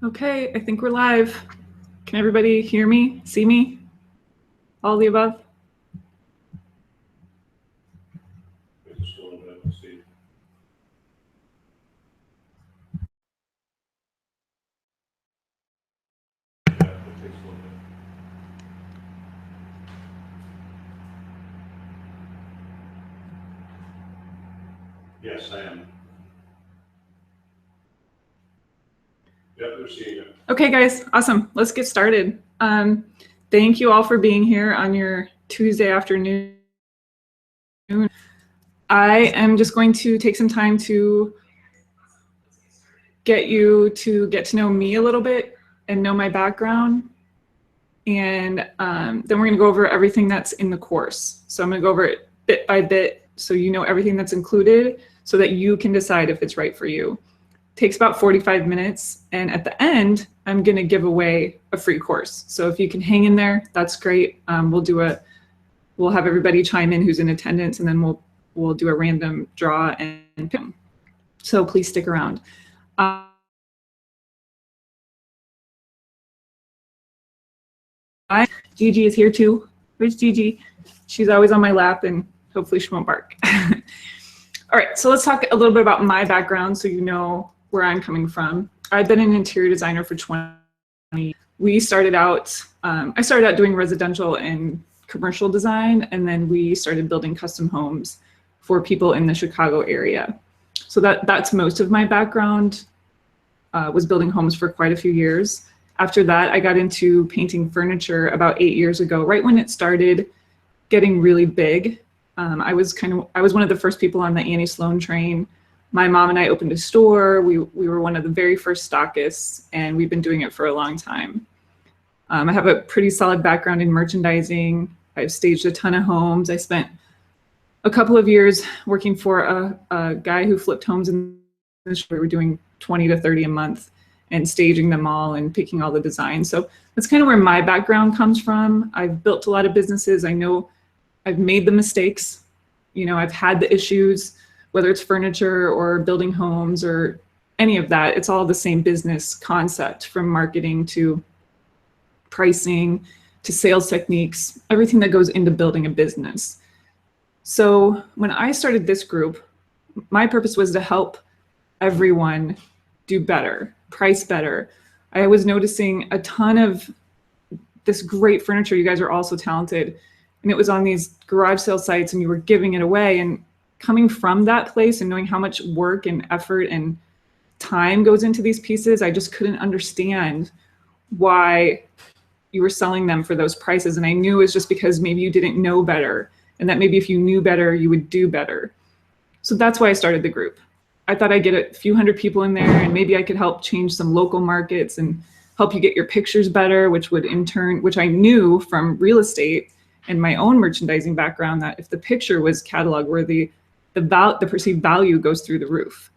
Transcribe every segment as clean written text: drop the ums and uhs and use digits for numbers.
Okay, I think we're live. Can everybody hear me, see me? All the above? Just a little bit, let's see. Yeah, it takes a little bit. Yes, I am. Yep, they're seeing it. Okay, guys, awesome. Let's get started. Thank you all for being here on your Tuesday afternoon. I am just going to take some time to get you to get to know me a little bit and know my background. And then we're going to go over everything that's in the course. So I'm going to go over it bit by bit so you know everything that's included so that you can decide if it's right for you. Takes about 45 minutes, and at the end I'm going to give away a free course. So if you can hang in there, that's great. We'll have everybody chime in who's in attendance, and then we'll do a random draw and pick. So please stick around. Gigi is here too. Where's Gigi? She's always on my lap, and hopefully she won't bark. All right, so let's talk a little bit about my background so you know where I'm coming from. I've been an interior designer for 20 years. We started out, I started out doing residential and commercial design, and then we started building custom homes for people in the Chicago area. So that's most of my background, was building homes for quite a few years. After that, I got into painting furniture about 8 years ago, right when it started getting really big. I was one of the first people on the Annie Sloan train. My mom and I opened a store. We were one of the very first stockists, and we've been doing it for a long time. I have a pretty solid background in merchandising. I've staged a ton of homes. I spent a couple of years working for a guy who flipped homes in the store. We were doing 20 to 30 a month and staging them all and picking all the designs. So that's kind of where my background comes from. I've built a lot of businesses. I know I've made the mistakes. You know, I've had the issues, whether it's furniture or building homes or any of that. It's all the same business concept, from marketing to pricing to sales techniques, everything that goes into building a business. So when I started this group, my purpose was to help everyone do better, price better. I was noticing a ton of this great furniture. You guys are all so talented. And it was on these garage sale sites, and you were giving it away. And coming from that place and knowing how much work and effort and time goes into these pieces, I just couldn't understand why you were selling them for those prices. And I knew it was just because maybe you didn't know better, and that maybe if you knew better, you would do better. So that's why I started the group. I thought I'd get a few hundred people in there, and maybe I could help change some local markets and help you get your pictures better, which would in turn, which I knew from real estate and my own merchandising background, that if the picture was catalog worthy, the perceived value goes through the roof.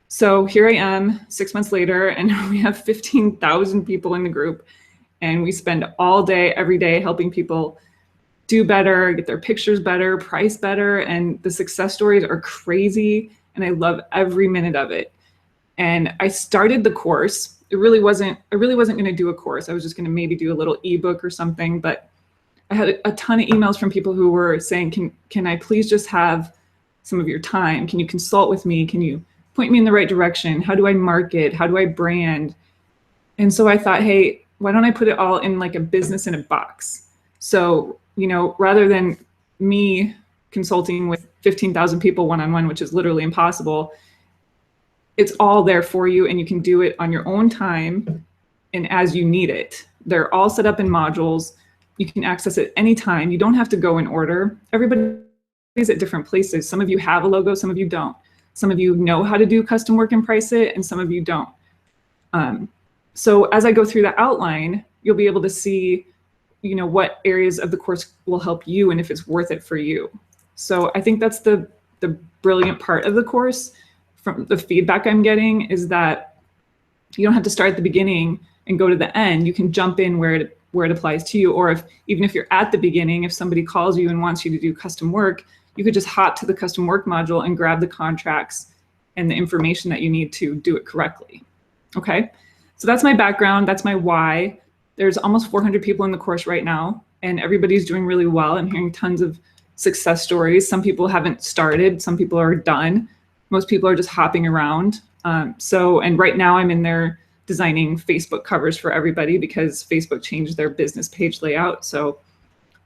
So here I am 6 months later, and we have 15,000 people in the group, and we spend all day, every day, helping people do better, get their pictures better, price better, and the success stories are crazy, and I love every minute of it. And I started the course. I really wasn't going to do a course. I was just going to maybe do a little ebook or something, but I had a ton of emails from people who were saying, can I please just have some of your time? Can you consult with me? Can you point me in the right direction? How do I market? How do I brand? And so I thought, hey, why don't I put it all in like a business in a box? So, you know, rather than me consulting with 15,000 people one-on-one, which is literally impossible, it's all there for you, and you can do it on your own time and as you need it. They're all set up in modules. You can access it anytime. You don't have to go in order. Everybody's at different places. Some of you have a logo, some of you don't. Some of you know how to do custom work and price it, and some of you don't. So as I go through the outline, you'll be able to see, you know, what areas of the course will help you and if it's worth it for you. So I think that's the brilliant part of the course. From the feedback I'm getting is that you don't have to start at the beginning and go to the end. You can jump in where it applies to you, or even if you're at the beginning, if somebody calls you and wants you to do custom work, you could just hop to the custom work module and grab the contracts and the information that you need to do it correctly. Okay, So that's my background, that's my why. There's almost 400 people in the course right now, and everybody's doing really well. I'm hearing tons of success stories. Some people haven't started, some people are done. Most people are just hopping around. And right now I'm in there designing Facebook covers for everybody because Facebook changed their business page layout. So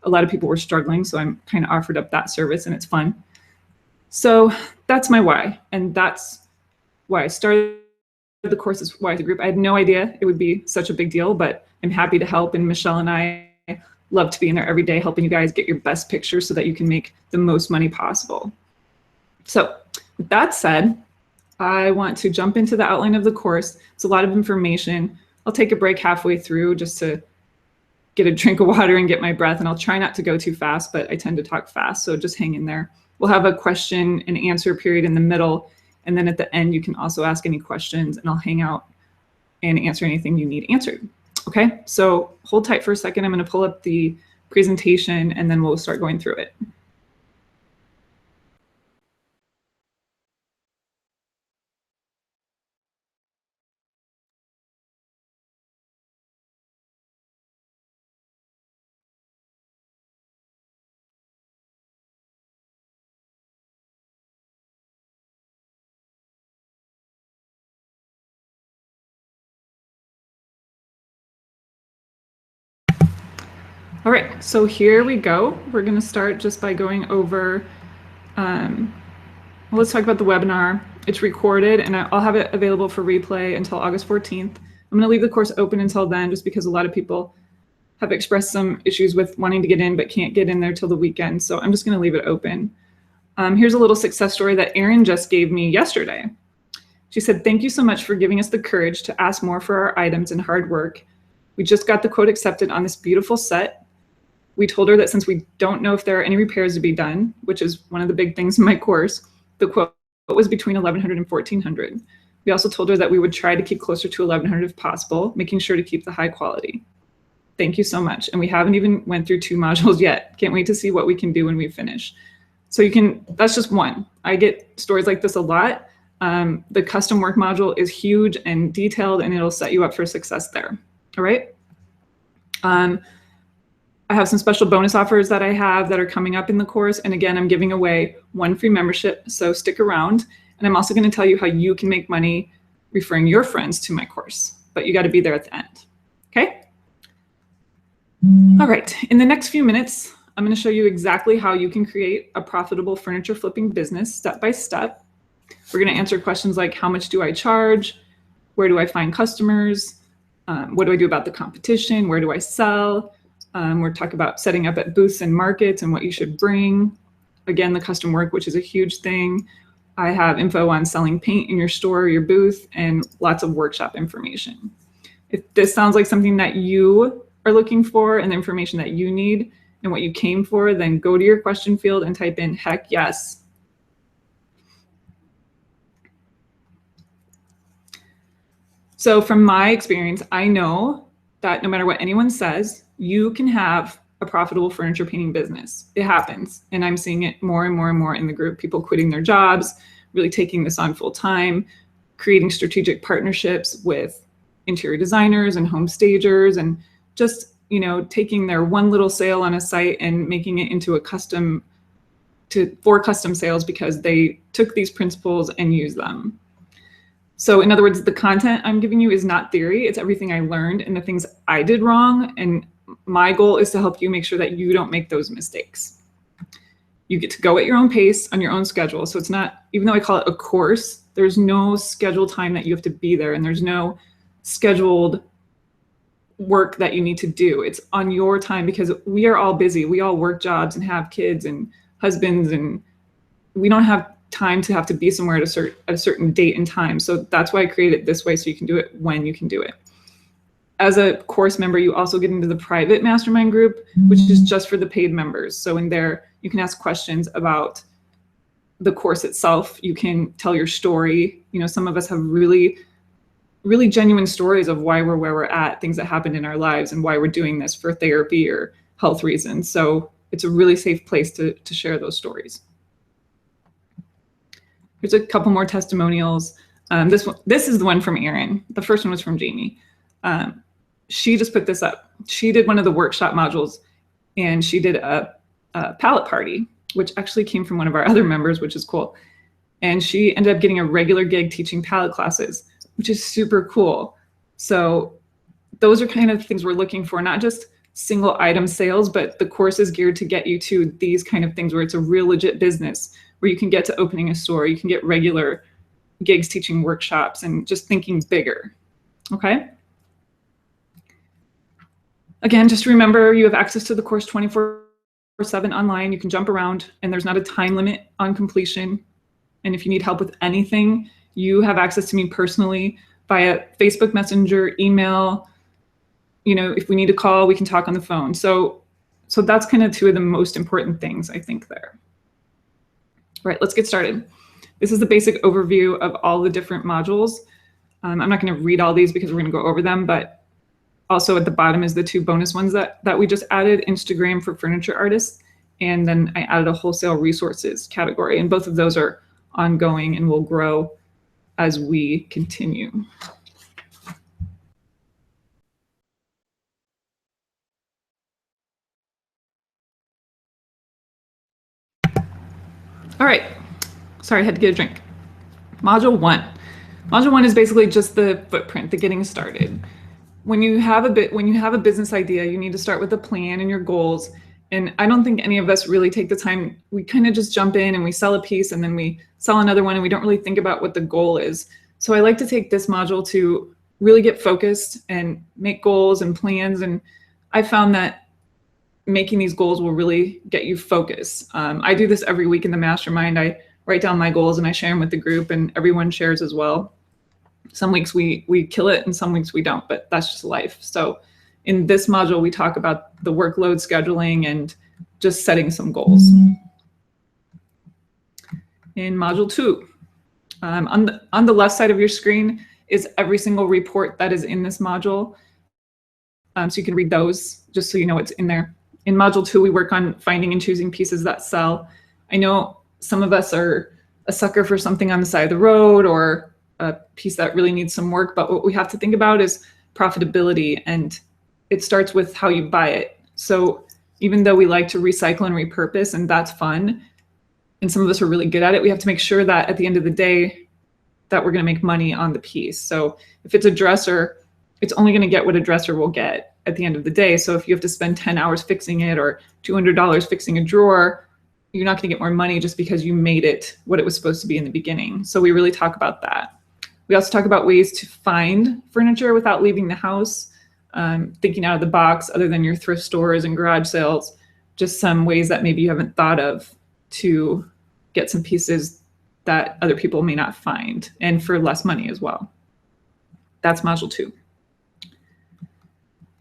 a lot of people were struggling, so I'm kind of offered up that service, and it's fun. So that's my why, and that's why I started the course as why the group. I had no idea it would be such a big deal, but I'm happy to help, and Michelle and I love to be in there every day helping you guys get your best pictures so that you can make the most money possible. So with that said, I want to jump into the outline of the course. It's a lot of information. I'll take a break halfway through just to get a drink of water and get my breath, and I'll try not to go too fast, but I tend to talk fast, so just hang in there. We'll have a question and answer period in the middle, and then at the end you can also ask any questions, and I'll hang out and answer anything you need answered. Okay, so hold tight for a second. I'm going to pull up the presentation and then we'll start going through it. All right, so here we go. We're going to start just by going over, well, let's talk about the webinar. It's recorded and I'll have it available for replay until August 14th. I'm going to leave the course open until then just because a lot of people have expressed some issues with wanting to get in but can't get in there till the weekend. So I'm just going to leave it open. Here's a little success story that Erin just gave me yesterday. She said, "Thank you so much for giving us the courage to ask more for our items and hard work. We just got the quote accepted on this beautiful set. We told her that since we don't know if there are any repairs to be done, which is one of the big things in my course, the quote was between $1,100 and $1,400. We also told her that we would try to keep closer to $1,100 if possible, making sure to keep the high quality. Thank you so much." And we haven't even went through 2 modules yet. Can't wait to see what we can do when we finish. So you can, that's just one. I get stories like this a lot. The custom work module is huge and detailed, and it'll set you up for success there. All right. I have some special bonus offers that I have that are coming up in the course. And again, I'm giving away 1 free membership, so stick around. And I'm also going to tell you how you can make money referring your friends to my course, but you got to be there at the end. Okay. All right. In the next few minutes, I'm going to show you exactly how you can create a profitable furniture flipping business step by step. We're going to answer questions like, how much do I charge? Where do I find customers? What do I do about the competition? Where do I sell? We're talking about setting up at booths and markets and what you should bring. Again, the custom work, which is a huge thing. I have info on selling paint in your store or your booth and lots of workshop information. If this sounds like something that you are looking for and the information that you need and what you came for, then go to your question field and type in heck yes. So from my experience, I know that no matter what anyone says, you can have a profitable furniture painting business. It happens. And I'm seeing it more and more and more in the group, people quitting their jobs, really taking this on full time, creating strategic partnerships with interior designers and home stagers, and just, you know, taking their one little sale on a site and making it into a custom for custom sales because they took these principles and used them. So in other words, the content I'm giving you is not theory. It's everything I learned and the things I did wrong. And my goal is to help you make sure that you don't make those mistakes. You get to go at your own pace on your own schedule. So it's not, even though I call it a course, there's no scheduled time that you have to be there, and there's no scheduled work that you need to do. It's on your time because we are all busy. We all work jobs and have kids and husbands, and we don't have time to have to be somewhere at a certain date and time. So that's why I created it this way, so you can do it when you can do it. As a course member, you also get into the private mastermind group, which is just for the paid members. So in there, you can ask questions about the course itself. You can tell your story. You know, some of us have really, really genuine stories of why we're where we're at, things that happened in our lives, and why we're doing this for therapy or health reasons. So it's a really safe place to share those stories. Here's a couple more testimonials. This is the one from Erin. The first one was from Jamie. She just put this up. She did one of the workshop modules, and she did a palette party, which actually came from one of our other members, which is cool. And she ended up getting a regular gig teaching palette classes, which is super cool. So those are kind of things we're looking for, not just single item sales, but the course is geared to get you to these kind of things where it's a real legit business, where you can get to opening a store, you can get regular gigs teaching workshops, and just thinking bigger, okay? Again, just remember you have access to the course 24/7 online. You can jump around, and there's not a time limit on completion. And if you need help with anything, you have access to me personally via Facebook Messenger, email. You know, if we need to call, we can talk on the phone. So that's kind of two of the most important things I think there. All right, let's get started. This is the basic overview of all the different modules. I'm not going to read all these because we're going to go over them, but also at the bottom is the two bonus ones that we just added, Instagram for furniture artists, and then I added a wholesale resources category, and both of those are ongoing and will grow as we continue. All right, sorry, I had to get a drink. Module 1. Module 1 is basically just the footprint, the getting started. When you have a business idea, you need to start with a plan and your goals. And I don't think any of us really take the time. We kind of just jump in and we sell a piece and then we sell another one, and we don't really think about what the goal is. So I like to take this module to really get focused and make goals and plans. And I found that making these goals will really get you focused. I do this every week in the mastermind. I write down my goals and I share them with the group, and everyone shares as well. Some weeks we kill it and some weeks we don't, but that's just life. So in this module, we talk about the workload scheduling and just setting some goals. In module 2, on the left side of your screen is every single report that is in this module. So you can read those just so you know what's in there. In module 2, we work on finding and choosing pieces that sell. I know some of us are a sucker for something on the side of the road or a piece that really needs some work, but what we have to think about is profitability, and it starts with how you buy it. So even though we like to recycle and repurpose, and that's fun, and some of us are really good at it, we have to make sure that at the end of the day that we're going to make money on the piece. So if it's a dresser, it's only going to get what a dresser will get at the end of the day. So if you have to spend 10 hours fixing it or $200 fixing a drawer, you're not going to get more money just because you made it what it was supposed to be in the beginning. So we really talk about that. We also talk about ways to find furniture without leaving the house, thinking out of the box other than your thrift stores and garage sales, just some ways that maybe you haven't thought of to get some pieces that other people may not find, and for less money as well. That's module 2.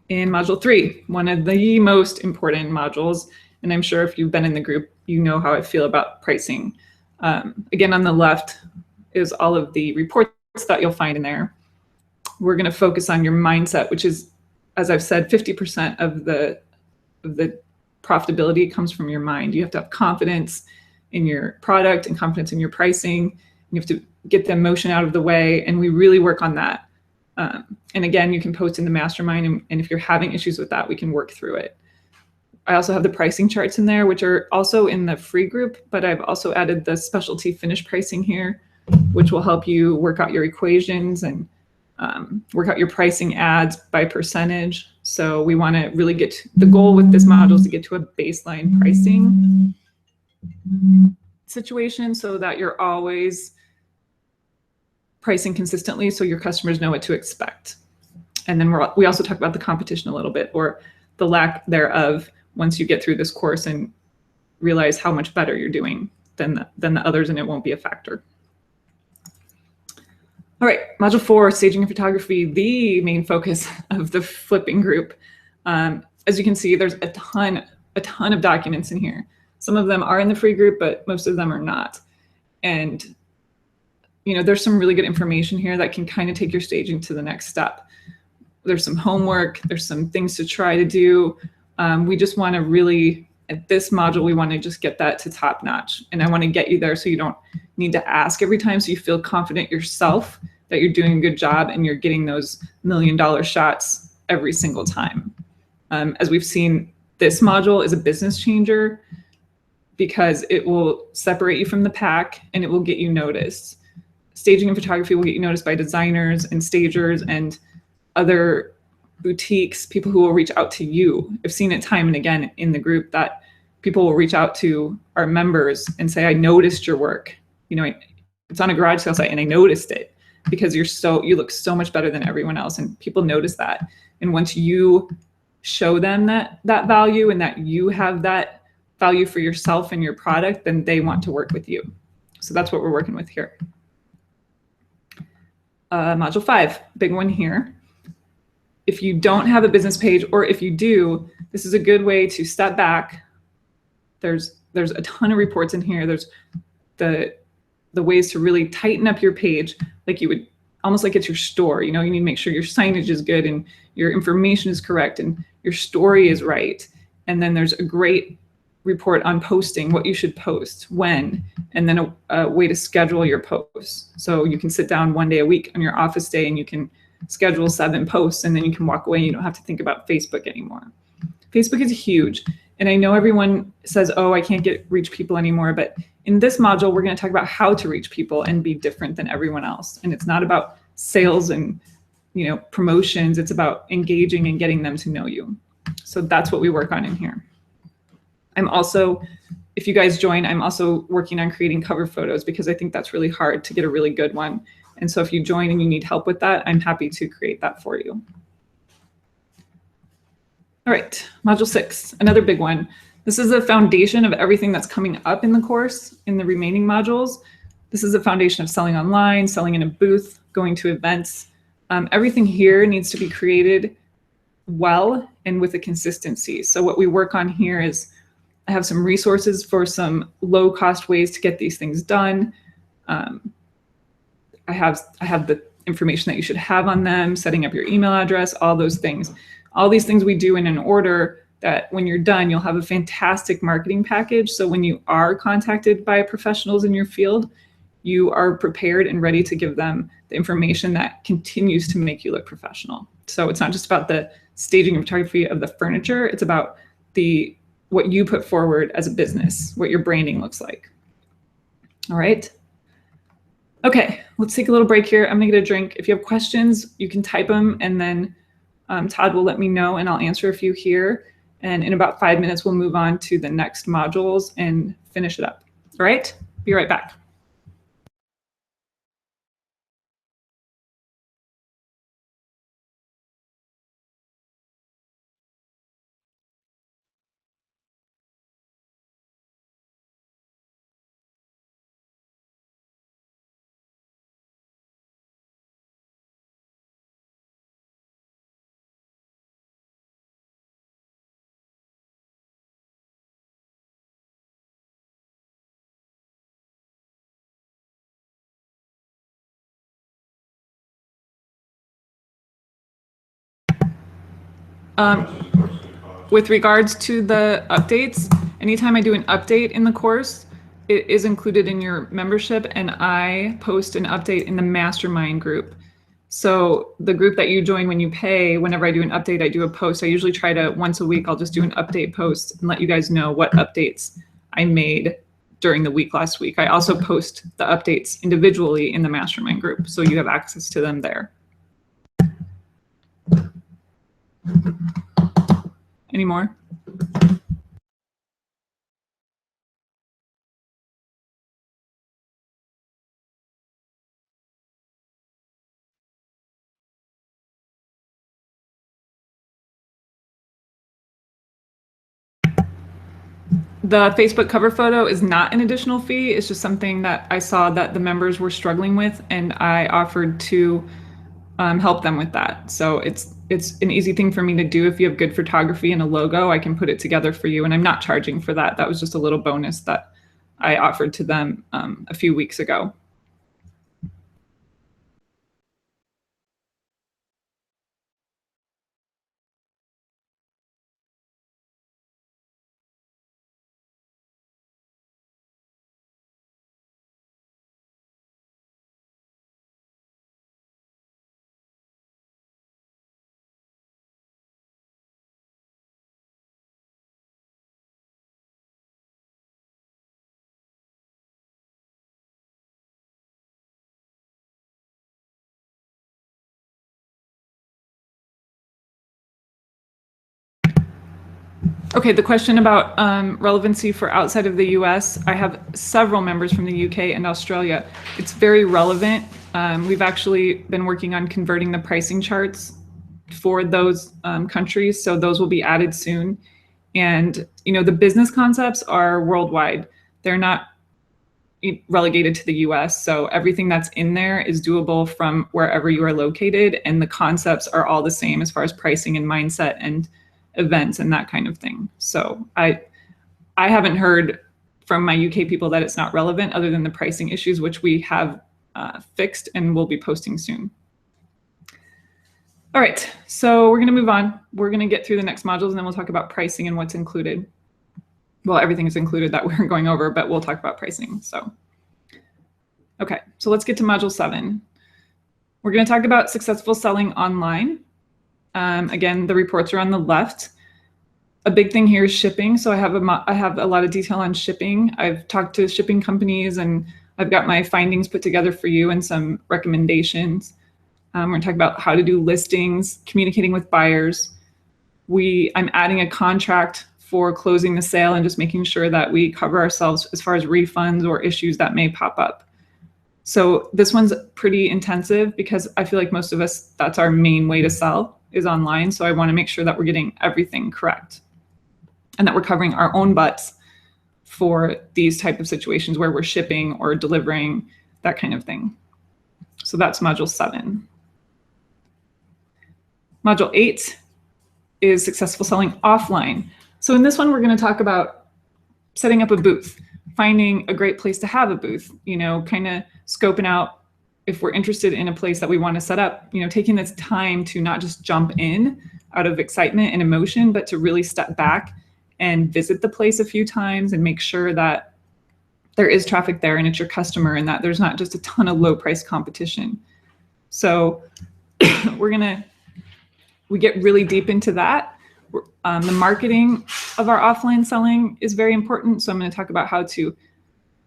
In module 3, one of the most important modules, and I'm sure if you've been in the group, you know how I feel about pricing. Again, on the left is all of the reports that you'll find in there. We're going to focus on your mindset, which is, as I've said, 50% of the profitability comes from your mind. You have to have confidence in your product and confidence in your pricing. You have to get the emotion out of the way, and we really work on that. And again, you can post in the mastermind, and if you're having issues with that, we can work through it. I also have the pricing charts in there, which are also in the free group, but I've also added the specialty finish pricing here, which will help you work out your equations and work out your pricing ads by percentage. So we want to really get the goal with this module is to get to a baseline pricing situation so that you're always pricing consistently so your customers know what to expect. And then we also talk about the competition a little bit, or the lack thereof, once you get through this course and realize how much better you're doing than the others, and it won't be a factor. All right, module 4, staging and photography, the main focus of the flipping group. As you can see, there's a ton of documents in here. Some of them are in the free group, but most of them are not. And you know, there's some really good information here that can kind of take your staging to the next step. There's some homework, there's some things to try to do. We just want to really, at this module, we want to just get that to top notch. And I want to get you there so you don't need to ask every time, so you feel confident yourself that you're doing a good job and you're getting those $1 million shots every single time. As we've seen, this module is a business changer because it will separate you from the pack and it will get you noticed. Staging and photography will get you noticed by designers and stagers and other boutiques, people who will reach out to you. I've seen it time and again in the group that people will reach out to our members and say, I noticed your work. You know, it's on a garage sale site and I noticed it because you look so much better than everyone else, and people notice that. And once you show them that value and that you have that value for yourself and your product, then they want to work with you. So that's what we're working with here. Module 5, big one here. If you don't have a business page, or if you do, this is a good way to step back. There's a ton of reports in here. There's the ways to really tighten up your page, like you would almost like it's your store. You know, you need to make sure your signage is good and your information is correct and your story is right. And then there's a great report on posting, what you should post, when, and then a way to schedule your posts. So you can sit down one day a week on your office day and you can schedule 7 posts, and then you can walk away and you don't have to think about Facebook anymore. Facebook is huge. And I know everyone says, oh, I can't reach people anymore. But in this module, we're going to talk about how to reach people and be different than everyone else. And it's not about sales and, you know, promotions. It's about engaging and getting them to know you. So that's what we work on in here. I'm also, if you guys join, I'm also working on creating cover photos because I think that's really hard to get a really good one. And so if you join and you need help with that, I'm happy to create that for you. All right, module 6, another big one. This is the foundation of everything that's coming up in the course in the remaining modules. This is the foundation of selling online, selling in a booth, going to events. Everything here needs to be created well and with a consistency. So what we work on here is I have some resources for some low-cost ways to get these things done. I have the information that you should have on them, setting up your email address, all those things. All these things we do in an order that when you're done, you'll have a fantastic marketing package. So when you are contacted by professionals in your field, you are prepared and ready to give them the information that continues to make you look professional. So it's not just about the staging and photography of the furniture, it's about what you put forward as a business, what your branding looks like. All right. Okay, let's take a little break here. I'm gonna get a drink. If you have questions, you can type them, and then Todd will let me know and I'll answer a few here. And in about 5 minutes, we'll move on to the next modules and finish it up. All right, be right back. With regards to the updates, anytime I do an update in the course, it is included in your membership, and I post an update in the mastermind group. So the group that you join when you pay, whenever I do an update, I do a post. I usually try to, once a week, I'll just do an update post and let you guys know what updates I made during the week last week. I also post the updates individually in the mastermind group, so you have access to them there. Any more? The Facebook cover photo is not an additional fee. It's just something that I saw that the members were struggling with, and I offered to help them with that. So it's an easy thing for me to do. If you have good photography and a logo, I can put it together for you, and I'm not charging for that. That was just a little bonus that I offered to them a few weeks ago. Okay, the question about relevancy for outside of the US, I have several members from the UK and Australia. It's very relevant. We've actually been working on converting the pricing charts for those countries, so those will be added soon. And the business concepts are worldwide. They're not relegated to the US, so everything that's in there is doable from wherever you are located, and the concepts are all the same as far as pricing and mindset and events and that kind of thing. So I haven't heard from my UK people that it's not relevant, other than the pricing issues, which we have fixed and will be posting soon. All right, so we're going to move on. We're going to get through the next modules, and then we'll talk about pricing and what's included. Well, everything is included that we're going over, but we'll talk about pricing. So, okay, so let's get to module 7. We're going to talk about successful selling online. Again, the reports are on the left. A big thing here is shipping. So I have a lot of detail on shipping. I've talked to shipping companies, and I've got my findings put together for you and some recommendations. We're going to talk about how to do listings, communicating with buyers. I'm adding a contract for closing the sale and just making sure that we cover ourselves as far as refunds or issues that may pop up. So this one's pretty intensive because I feel like most of us, that's our main way to sell is online. So I want to make sure that we're getting everything correct and that we're covering our own butts for these type of situations where we're shipping or delivering, that kind of thing. So that's module 7. Module 8 is successful selling offline. So in this one, we're going to talk about setting up a booth, finding a great place to have a booth, kind of scoping out if we're interested in a place that we want to set up, taking this time to not just jump in out of excitement and emotion, but to really step back and visit the place a few times and make sure that there is traffic there and it's your customer and that there's not just a ton of low price competition. So we get really deep into that. The marketing of our offline selling is very important. So I'm going to talk about how to,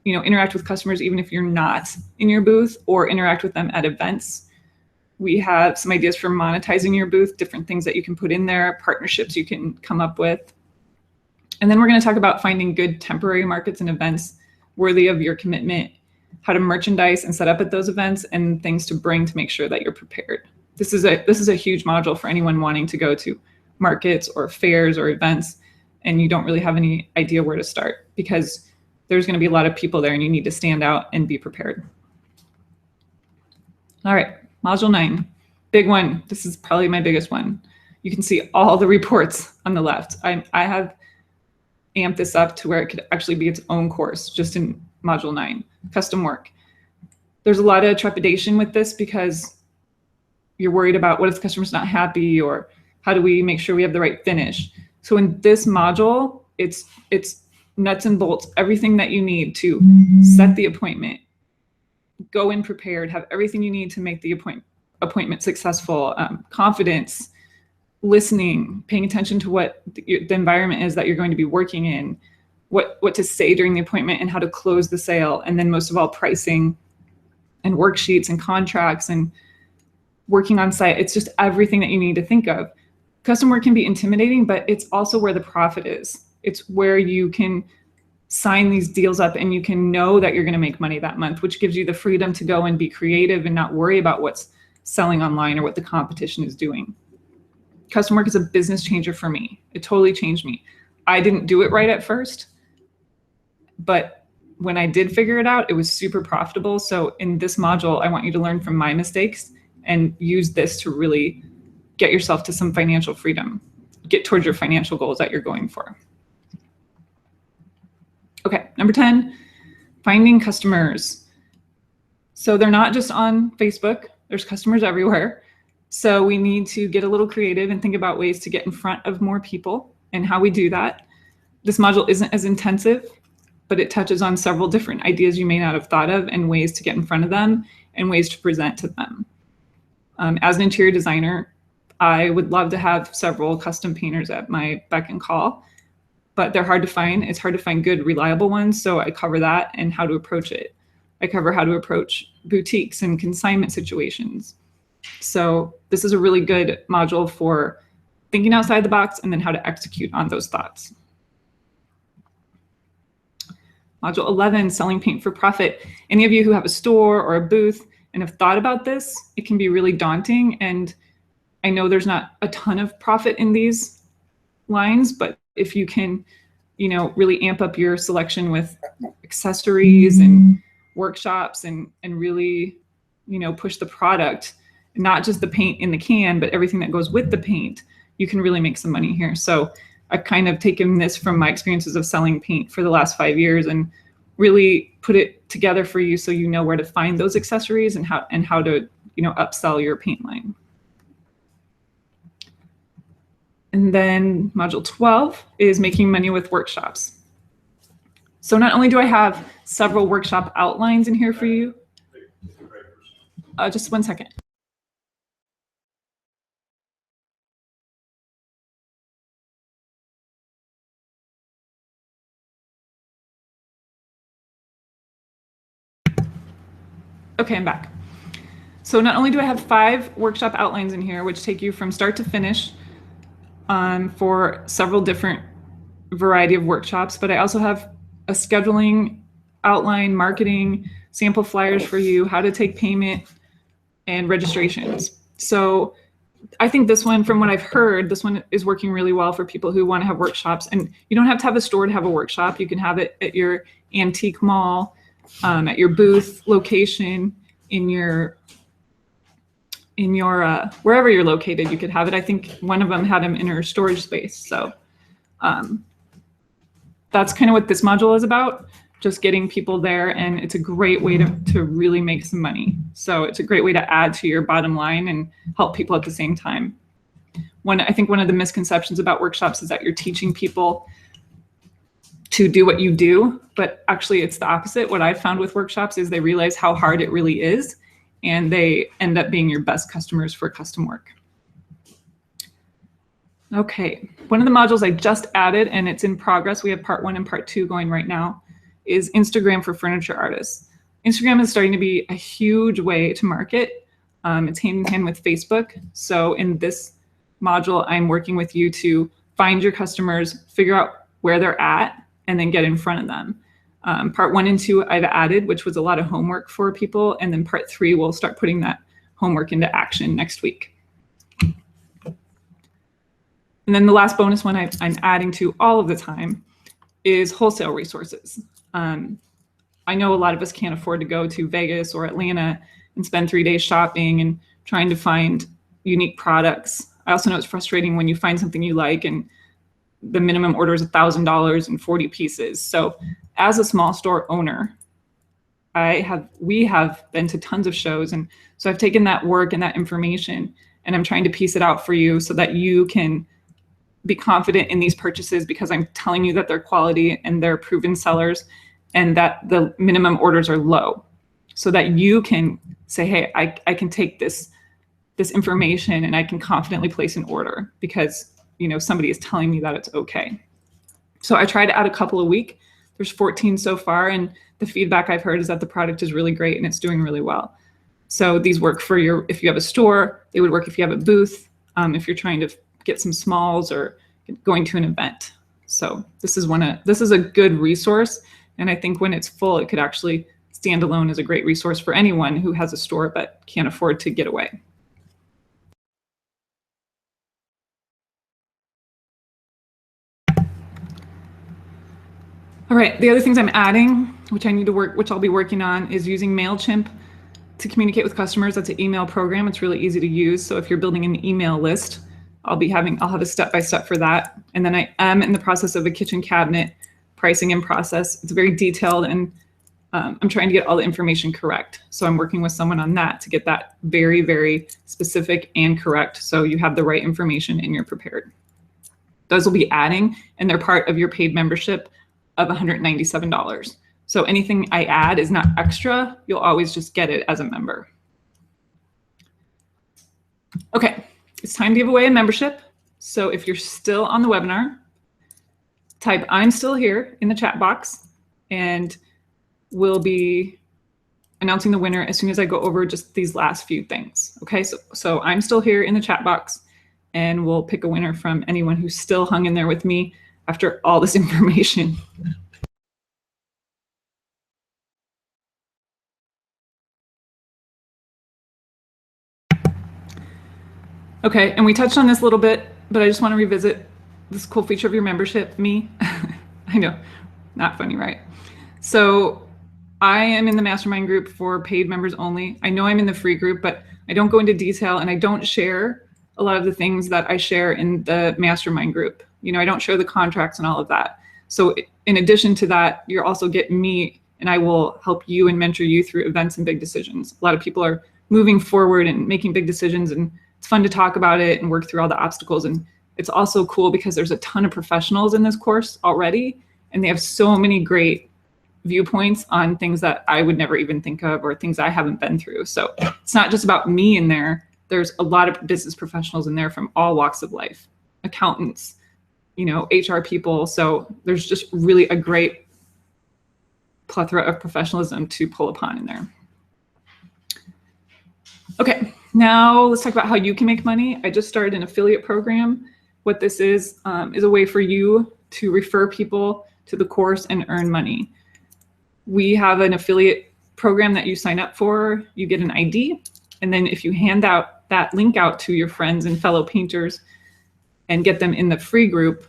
interact with customers even if you're not in your booth, or interact with them at events. We have some ideas for monetizing your booth, different things that you can put in there, partnerships you can come up with. And then we're going to talk about finding good temporary markets and events worthy of your commitment, how to merchandise and set up at those events, and things to bring to make sure that you're prepared. This is a huge module for anyone wanting to go to markets or fairs or events, and you don't really have any idea where to start because there's going to be a lot of people there and you need to stand out and be prepared. All right, module 9, big one. This is probably my biggest one. You can see all the reports on the left. I have amped this up to where it could actually be its own course just in module 9, custom work. There's a lot of trepidation with this because you're worried about what if the customer's not happy, or how do we make sure we have the right finish? So in this module, it's nuts and bolts, everything that you need to set the appointment, go in prepared, have everything you need to make the appointment successful, confidence, listening, paying attention to what the environment is that you're going to be working in, what to say during the appointment and how to close the sale. And then most of all, pricing and worksheets and contracts and working on site. It's just everything that you need to think of. Custom work can be intimidating, but it's also where the profit is. It's where you can sign these deals up and you can know that you're going to make money that month, which gives you the freedom to go and be creative and not worry about what's selling online or what the competition is doing. Custom work is a business changer for me. It totally changed me. I didn't do it right at first, but when I did figure it out, it was super profitable. So in this module, I want you to learn from my mistakes and use this to really get yourself to some financial freedom, get towards your financial goals that you're going for. Okay, number 10, finding customers. So they're not just on Facebook, there's customers everywhere. So we need to get a little creative and think about ways to get in front of more people and how we do that. This module isn't as intensive, but it touches on several different ideas you may not have thought of and ways to get in front of them and ways to present to them. As an interior designer, I would love to have several custom painters at my beck and call, but they're hard to find. It's hard to find good, reliable ones. So I cover that and how to approach it. I cover how to approach boutiques and consignment situations. So this is a really good module for thinking outside the box and then how to execute on those thoughts. Module 11, selling paint for profit. Any of you who have a store or a booth and have thought about this, it can be really daunting. And I know there's not a ton of profit in these lines, but if you can, really amp up your selection with accessories and workshops and really, push the product, not just the paint in the can, but everything that goes with the paint, you can really make some money here. So I've kind of taken this from my experiences of selling paint for the last 5 years and really put it together for you so you know where to find those accessories and how to, upsell your paint line. And then module 12 is making money with workshops. So not only do I have several workshop outlines in here for you, just one second. Okay, I'm back. So not only do I have 5 workshop outlines in here, which take you from start to finish for several different variety of workshops, but I also have a scheduling outline, marketing, sample flyers for you, how to take payment, and registrations. So I think this one, from what I've heard, this one is working really well for people who want to have workshops. And you don't have to have a store to have a workshop. You can have it at your antique mall, at your booth location, in your wherever you're located, you could have it. I think one of them had them in her storage space. So that's kind of what this module is about, just getting people there. And it's a great way to really make some money. So it's a great way to add to your bottom line and help people at the same time. I think one of the misconceptions about workshops is that you're teaching people to do what you do, but actually it's the opposite. What I've found with workshops is they realize how hard it really is, and they end up being your best customers for custom work. Okay, one of the modules I just added, and it's in progress, we have part 1 and part 2 going right now, is Instagram for furniture artists. Instagram is starting to be a huge way to market. It's hand in hand with Facebook. So in this module, I'm working with you to find your customers, figure out where they're at, and then get in front of them. Part 1 and 2 I've added, which was a lot of homework for people. And then part 3, we'll start putting that homework into action next week. And then the last bonus one I'm adding to all of the time is wholesale resources. I know a lot of us can't afford to go to Vegas or Atlanta and spend 3 days shopping and trying to find unique products. I also know it's frustrating when you find something you like and the minimum order is $1,000 and 40 pieces. So as a small store owner, we have been to tons of shows. And so I've taken that work and that information and I'm trying to piece it out for you so that you can be confident in these purchases, because I'm telling you that they're quality and they're proven sellers and that the minimum orders are low, so that you can say, hey, I can take this information and I can confidently place an order because somebody is telling me that it's okay. So I try to add a couple a week. There's 14 so far, and the feedback I've heard is that the product is really great and it's doing really well. So these work for if you have a store, they would work if you have a booth, if you're trying to get some smalls or going to an event. So this is a good resource. And I think when it's full, it could actually stand alone as a great resource for anyone who has a store but can't afford to get away. All right, the other things I'm adding, which I'll be working on, is using MailChimp to communicate with customers. That's an email program. It's really easy to use. So if you're building an email list, I'll have a step-by-step for that. And then I am in the process of a kitchen cabinet pricing and process. It's very detailed, and I'm trying to get all the information correct. So I'm working with someone on that to get that very, very specific and correct, so you have the right information and you're prepared. Those will be adding, and they're part of your paid membership of $197. So anything I add is not extra. You'll always just get it as a member. Okay, it's time to give away a membership. So if you're still on the webinar, type "I'm still here" in the chat box, and we'll be announcing the winner as soon as I go over just these last few things. Okay, so "I'm still here" in the chat box, and we'll pick a winner from anyone who's still hung in there with me after all this information. Okay, and we touched on this a little bit, but I just want to revisit this cool feature of your membership, me. I know, not funny, right? So I am in the mastermind group for paid members only. I know I'm in the free group, but I don't go into detail and I don't share a lot of the things that I share in the mastermind group. You know, I don't share the contracts and all of that. So in addition to that, you're also getting me and I will help you and mentor you through events and big decisions. A lot of people are moving forward and making big decisions, and it's fun to talk about it and work through all the obstacles. And it's also cool because there's a ton of professionals in this course already, and they have so many great viewpoints on things that I would never even think of or things I haven't been through. So it's not just about me in there. There's a lot of business professionals in there from all walks of life, accountants, you know, HR people. So there's just really a great plethora of professionalism to pull upon in there. Okay, now let's talk about how you can make money. I just started an affiliate program. What this is a way for you to refer people to the course and earn money. We have an affiliate program that you sign up for, you get an ID, and then if you hand out that link out to your friends and fellow painters and get them in the free group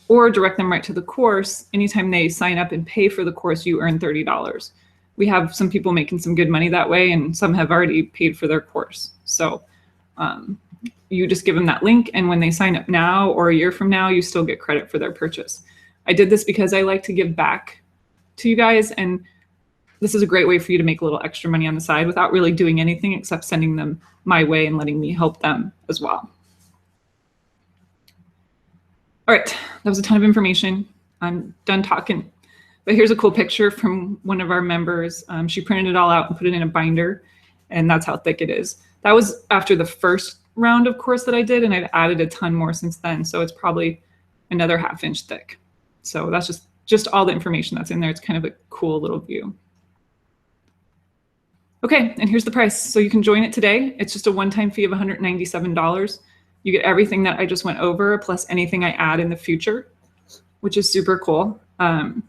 or direct them right to the course, anytime they sign up and pay for the course, you earn $30. We have some people making some good money that way, and some have already paid for their course. So you just give them that link, and when they sign up now or a year from now, you still get credit for their purchase. I did this because I like to give back to you guys, and this is a great way for you to make a little extra money on the side without really doing anything except sending them my way and letting me help them as well. All right, that was a ton of information. I'm done talking, but here's a cool picture from one of our members. She printed it all out and put it in a binder, and that's how thick it is. That was after the first round of course that I did, and I've added a ton more since then, so it's probably another ½ inch thick. So that's just all the information that's in there. It's kind of a cool little view. Okay, and here's the price. So you can join it today. It's just a one-time fee of $197. You get everything that I just went over, plus anything I add in the future, which is super cool. I'm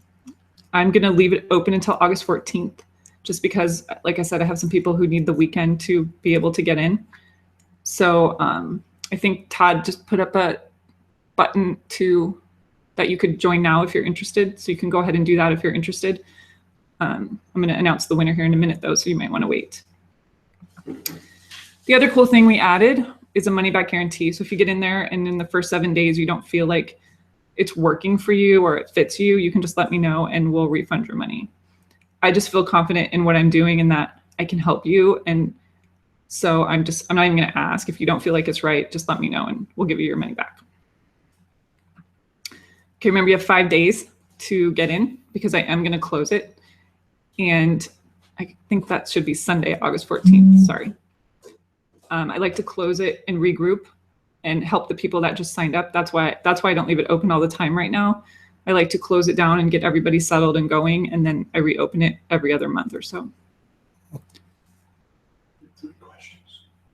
gonna leave it open until August 14th, just because, like I said, I have some people who need the weekend to be able to get in. So I think Todd just put up a button that you could join now if you're interested. So you can go ahead and do that if you're interested. I'm going to announce the winner here in a minute, though, so you might want to wait. The other cool thing we added is a money back guarantee. So if you get in there and in the first 7 days you don't feel like it's working for you or it fits you, you can just let me know and we'll refund your money. I just feel confident in what I'm doing and that I can help you. And so I'm not even going to ask. If you don't feel like it's right, just let me know and we'll give you your money back. Okay, remember you have 5 days to get in because I am going to close it. And I think that should be Sunday, August 14th, sorry. I like to close it and regroup and help the people that just signed up. That's why I don't leave it open all the time right now. I like to close it down and get everybody settled and going, and then I reopen it every other month or so.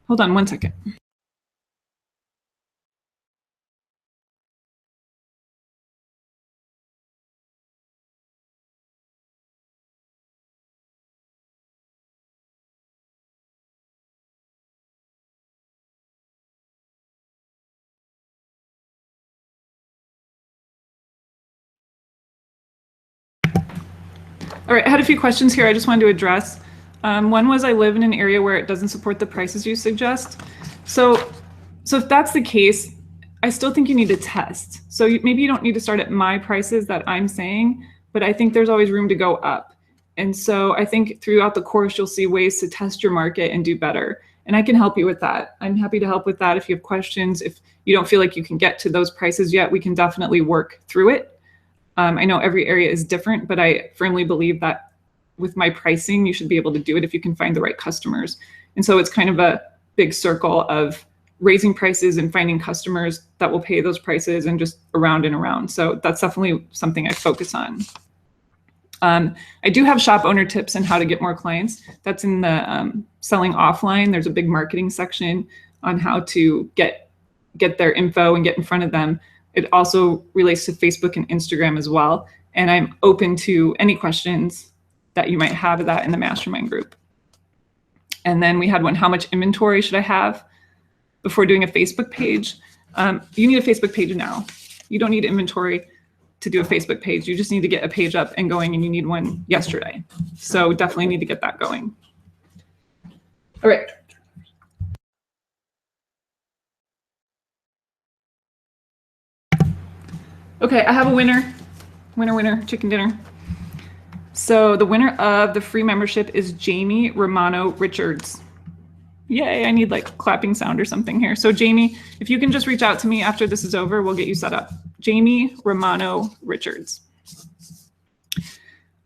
Hold on one second. All right, I had a few questions here I just wanted to address. One was, I live in an area where it doesn't support the prices you suggest. So if that's the case, I still think you need to test. So maybe you don't need to start at my prices that I'm saying, but I think there's always room to go up. And so I think throughout the course, you'll see ways to test your market and do better. And I can help you with that. I'm happy to help with that. If you have questions, if you don't feel like you can get to those prices yet, we can definitely work through it. I know every area is different, but I firmly believe that with my pricing, you should be able to do it if you can find the right customers. And so it's kind of a big circle of raising prices and finding customers that will pay those prices and just around and around. So that's definitely something I focus on. I do have shop owner tips on how to get more clients. That's in the selling offline. There's a big marketing section on how to get their info and get in front of them. It also relates to Facebook and Instagram as well. And I'm open to any questions that you might have of that in the mastermind group. And then we had one, how much inventory should I have? before doing a Facebook page. You need a Facebook page now. You don't need inventory to do a Facebook page. You just need to get a page up and going, and you need one yesterday. So definitely need to get that going. All right. Okay, I have a winner. Winner, chicken dinner. So the winner of the free membership is Jamie Romano Richards. Yay, I need like clapping sound or something here. So Jamie, if you can just reach out to me after this is over, we'll get you set up. Jamie Romano Richards.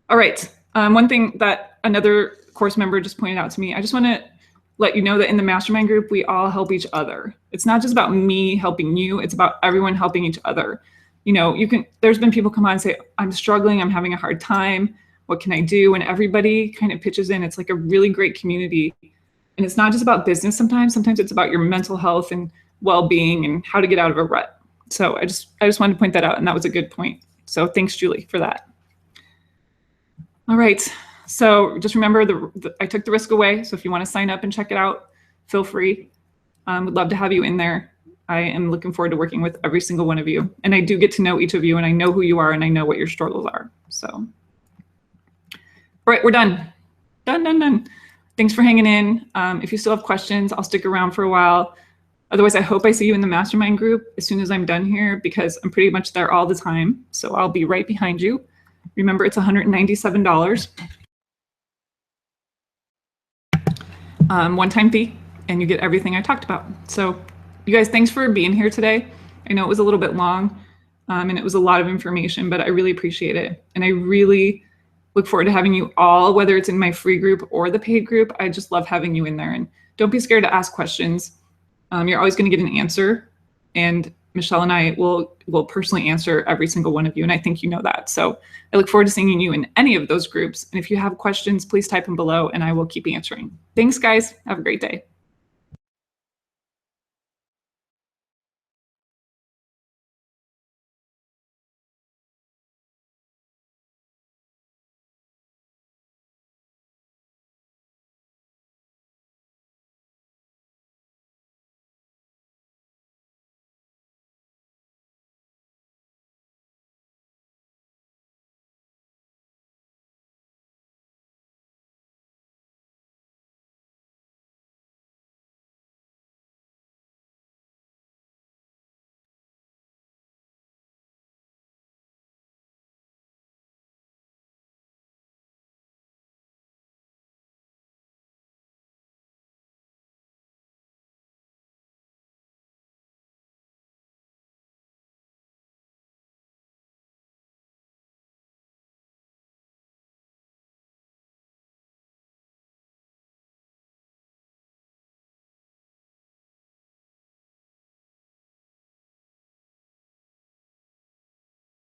All right, one thing that another course member just pointed out to me, I just want to let you know that in the mastermind group, we all help each other. It's not just about me helping you, it's about everyone helping each other. You know, there's been people come on and say, I'm struggling, I'm having a hard time, what can I do? And everybody kind of pitches in. It's like a really great community. And it's not just about business sometimes it's about your mental health and well-being and how to get out of a rut. So I just wanted to point that out, and that was a good point. So thanks, Julie, for that. All right, so just remember I took the risk away. So if you want to sign up and check it out, feel free. Would love to have you in there. I am looking forward to working with every single one of you. And I do get to know each of you, and I know who you are, and I know what your struggles are. So, all right, we're done. Done. Thanks for hanging in. If you still have questions, I'll stick around for a while. Otherwise, I hope I see you in the mastermind group as soon as I'm done here, because I'm pretty much there all the time. So I'll be right behind you. Remember, it's $197. One-time fee, and you get everything I talked about. So you guys, thanks for being here today. I know it was a little bit long, and it was a lot of information, but I really appreciate it. And I really look forward to having you all, whether it's in my free group or the paid group. I just love having you in there. And don't be scared to ask questions. You're always going to get an answer. And Michelle and I will personally answer every single one of you. And I think you know that. So I look forward to seeing you in any of those groups. And if you have questions, please type them below and I will keep answering. Thanks, guys. Have a great day.